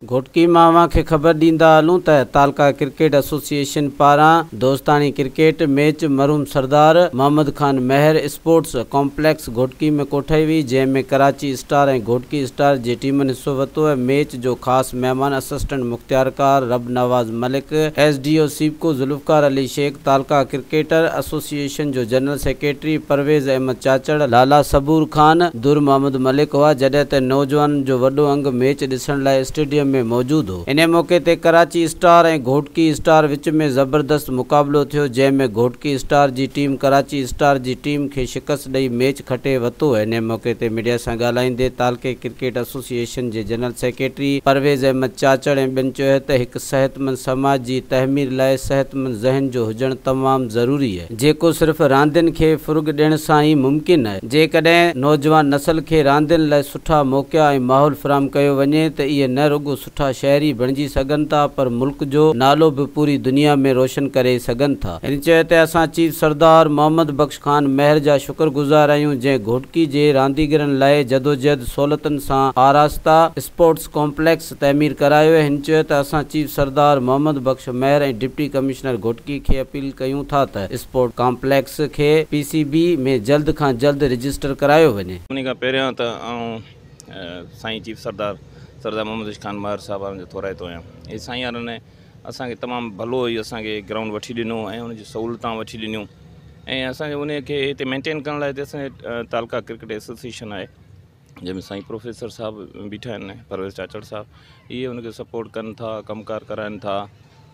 घोटकी मां खे ख़बर ॾींदा हलूं त तालका क्रिकेट एसोसिएशन पारां दोस्तानी क्रिकेट मैच मरूम सरदार मोहम्मद खान महर स्पोर्ट्स कॉम्प्लेक्स घोटकी में कोठाई हुई, जंहिंमें कराची स्टार ऐं घोटकी स्टार जी टीमनि हिसो वरितो है। मैच जो ख़ासि महिमान असिस्टेंट मुख्तियारकार रब नवाज़ Malik, SDO सीपको Zulfiqar Ali Sheikh, तालका cricketer association जो जनरल सेक्रेटरी परवेज़ अहमद चाचड़, लाला सबूर खान, दुर मोहम्मद मलिक हुआ, जॾहिं त नौजवान जो वॾो अंग मैच ॾिसण लाइ स्टेडियम में मौजूद हो। इन मौके ते कराची स्टार ऐं घोटकी स्टार विच में ज़बरदस्त मुक़ाबलो थियो, जंहिंमें घोटकी स्टार जी टीम कराची स्टार जी टीम खे शिकस्त ॾेई मैच खटे वरितो है। इन मौके ते मीडिया सां ॻाल्हाईंदे तालके क्रिकेट एसोसिएशन जे जनरल सेक्रेटरी परवेज़ अहमद चाचड़ ऐं ॿियनि चयो त हिकु सेहतमंद समाज जी तहमीर लाइ सेहतमंद ज़हन जो हुजणु तमामु ज़रूरी है, जेको सिर्फ़ रांदियुनि खे फ़ुर्ग ॾियण सां ई मुमकिन आहे। जेकॾहिं नौजवान नस्ल खे रांदियुनि लाइ सुठा मौक़िया ऐं माहौल फ़राहम कयो वञे त इहे न रुॻो सुठा शहरी बणिजी सघनि था, पर मुल्क जो नालो बि पूरी दुनिया में रोशन करे सघनि था। हिन चयो त असां चीफ सरदार मोहम्मद बख्श खान महर जा शुक्रगुज़ार आहियूं, जंहिं घोटकी जे रांदीगरनि लाइ जदोजहद सहूलतुनि सां आरास्ता स्पोर्ट्स कॉम्प्लेक्स तहमीर करायो। हिन चयो त असां चीफ सरदार मोहम्मद बख्श महर ऐं डिप्टी कमिश्नर घोटकी खे अपील कयूं था त स्पोर्ट कॉम्प्लेक्स खे PCB में जल्द खां जल्द रजिस्टर करायो वञे। उन खां पहिरियों त साईं चीफ सरदार मोहम्मद बख्श खान महर साहब जो थोराइतो आहियां। इहे साईं यारनि असांखे तमामु भलो ई असांखे ग्राउंड वठी ॾिनो ऐं उनजी सहूलतां वठी ॾिनियूं, ऐं असांखे उनखे हिते मेंटेन करण लाइ असांजे तालका क्रिकेट एसोसिएशन आहे, जंहिंमें साईं प्रोफेसर साहब बीठा आहिनि, परवेज़ चाचड़ साहब, इहे उनखे सपोर्ट कनि था, कमकार कराइनि था,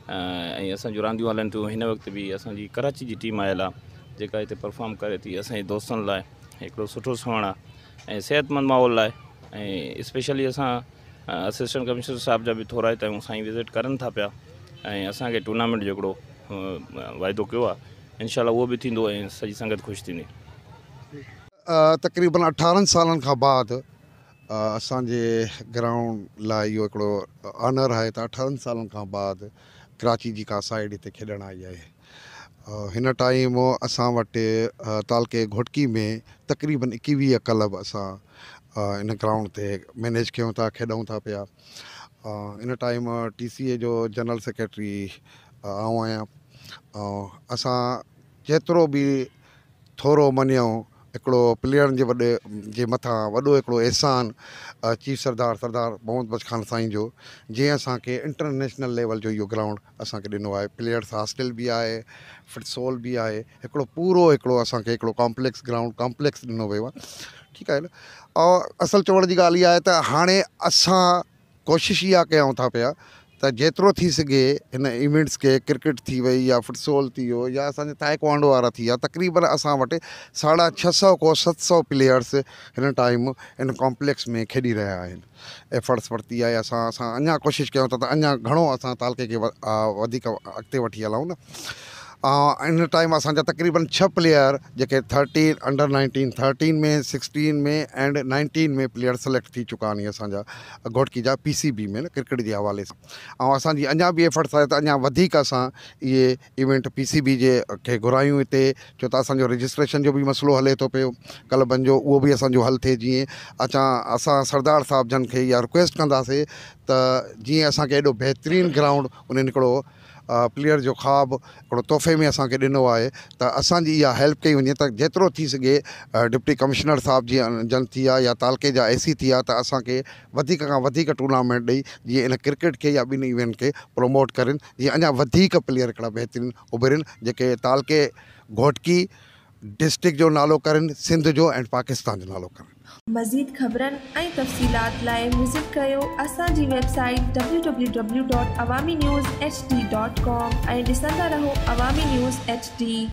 ऐं असांजूं रांदियूं हलनि थियूं। हिन वक़्तु बि असांजी कराची जी टीम आयल आहे जेका हिते परफॉर्म करे थी। असांजे दोस्तनि लाइ हिकिड़ो सुठो सवण आहे ऐं सेहतमंद माहौल लाइ, ऐं स्पेशली असां असिस्टेंट कमिश्नर साहब जा बि थोराइता आहियूं, साईं विज़िट करनि था पिया, ऐं असांखे टूर्नामेंट जो हिकिड़ो वाइदो कयो आहे, इंशाल्लाह उहो बि थींदो ऐं सॼी संगत ख़ुशि थींदी। तक़रीबन 18 सालनि खां बाद असांजे ग्राउंड लाइ इहो हिकिड़ो ऑनर आहे त 18 सालनि खां बाद कराची जी का साइड हिते खेॾणु आई आहे। हिन टाइम असां वटि तालके घोटकी में तक़रीबन 21 क्लब असां इन ग्राउंड ते मैनेज कयूं था, खेॾूं था पिया। इन टाइम TCA जो जनरल सेक्रेटरी आऊं आहियां। असां जेतिरो बि थोरो मञूं हिकिड़ो प्लेयरनि जे वॾे जे मथां वॾो हिकिड़ो एहसान चीफ सरदार मोहम्मद बख्श खान साईं जो, जंहिं असांखे इंटरनेशनल लेवल जो इहो ग्राउंड असांखे ॾिनो आहे। प्लेयर्स हॉस्टल बि आहे, फुटसॉल बि आहे, हिकिड़ो पूरो हिकिड़ो असांखे हिकिड़ो ग्राउंड कॉम्प्लेक्स ॾिनो वियो आहे। ठीकु आहे न। और असल चवण जी ॻाल्हि इहा आहे त हाणे असां कोशिशि इहा कयूं था पिया त जेतिरो थी सघे हिन इवेंट्स खे, क्रिकेट थी वई या फुटसॉल थी वियो या असांजे ताइक्वांडो वारा थी विया, तक़रीबन असां वटि 650 खां 700 प्लेयर्स हिन टाइम हिन कॉम्प्लेक्स में खेॾी रहिया आहिनि। एफर्ट्स वरिती आहे असां अञा कोशिशि कयूं था त अञा घणो असां तालके खे वधीक अॻिते वठी हलूं न। इन टाइम असांजा तक़रीबन 6 प्लेयर जेके 13 अंडर 19, 13 में, 16 में एंड 19 में प्लेयर सेलेक्ट थी चुका आहिनि असांजा घोटकी जा PCB में न क्रिकेट जे हवाले सां। ऐं असांजी अञा बि एफर्ट्स आहे त अञा वधीक असां इहे इवेंट PCB जे खे घुरायूं हिते, छो त असांजो रजिस्ट्रेशन जो बि मसइलो हले थो पियो क्लबनि जो, उहो बि असांजो हल थिए। जीअं असां सरदार साहब जन खे इहा रिक्वेस्ट कंदासीं त जीअं असांखे एॾो बहितरीनु ग्राउंड उन्हनि हिकिड़ो प्लेयर जो ख़्वाबु हिकिड़ो तोहफ़े में असांखे ॾिनो आहे, त असांजी इहा हेल्प कई वञे त जेतिरो थी सघे डिप्टी कमिश्नर साहब जी जन थी आहे या तालके जा AC थी आहे, त असांखे वधीक खां वधीक टूर्नामेंट ॾेई जीअं इन क्रिकेट खे या ॿिनि इवेंट खे प्रमोट कनि, जीअं अञा वधीक प्लेयर हिकिड़ा बहितरीनु उभरनि जेके तालके घोटकी डिस्ट्रिक्ट जो नालो करनि, सिंध जो ऐं पाकिस्तान जो नालो करनि। मज़ीद ख़बरनि ऐं तफ़सीलात लाइ विज़िट कयो असांजी वेबसाइट www.awamiNewsHD.com ऐं ॾिसंदा रहो अवामी न्यूज़ HD।